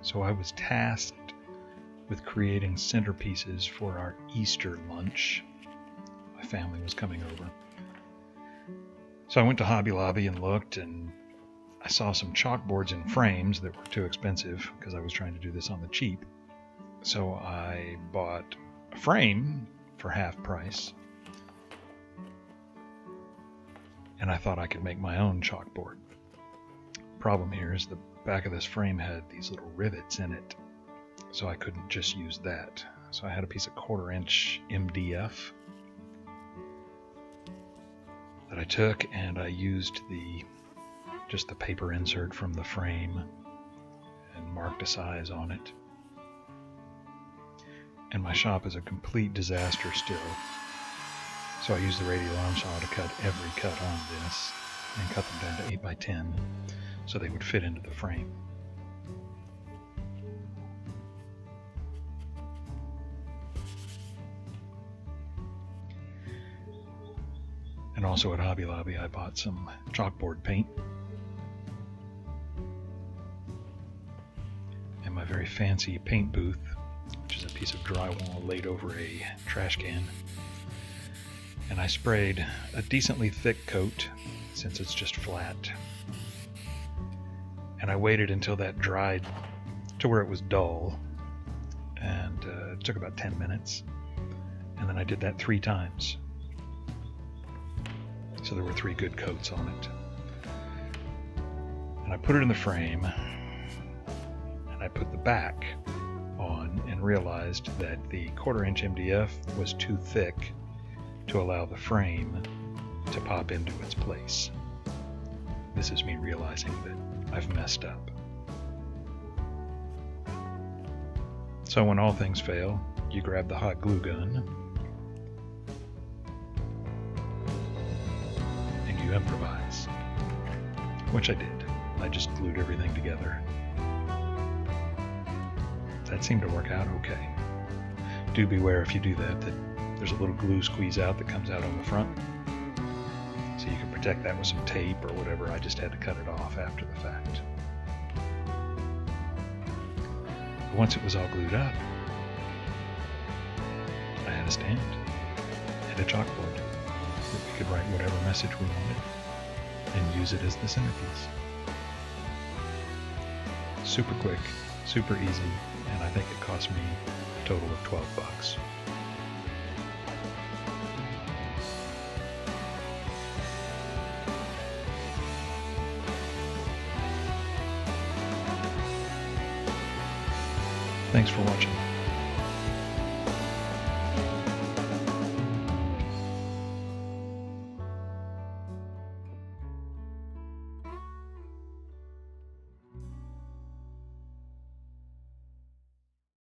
So I was tasked with creating centerpieces for our Easter lunch. My family was coming over. So I went to Hobby Lobby and looked, and I saw some chalkboards in frames that were too expensive because I was trying to do this on the cheap. So I bought a frame for half price, and I thought I could make my own chalkboard. Problem here is the back of this frame had these little rivets in it, so I couldn't just use that. So I had a piece of 1/4-inch MDF that I took, and I used just the paper insert from the frame and marked a size on it. And my shop is a complete disaster still, so I used the radial arm saw to cut every cut on this and cut them down to 8 by 10 so they would fit into the frame. And also at Hobby Lobby I bought some chalkboard paint and my very fancy paint booth, which is a piece of drywall laid over a trash can. And I sprayed a decently thick coat since it's just flat. And I waited until that dried to where it was dull, and it took about 10 minutes. And then I did that 3 times. So there were 3 good coats on it. And I put it in the frame, and I put the back on and realized that the 1/4-inch MDF was too thick to allow the frame to pop into its place. This is me realizing that I've messed up. So when all things fail, you grab the hot glue gun and you improvise, which I did. I just glued everything together. That seemed to work out okay. Do beware if you do that there's a little glue squeeze out that comes out on the front. So you can protect that with some tape or whatever. I just had to cut it off after the fact. But once it was all glued up, I had a stand and a chalkboard that we could write whatever message we wanted and use it as the centerpiece. Super quick, super easy, and I think it cost me a total of $12. Thanks for watching.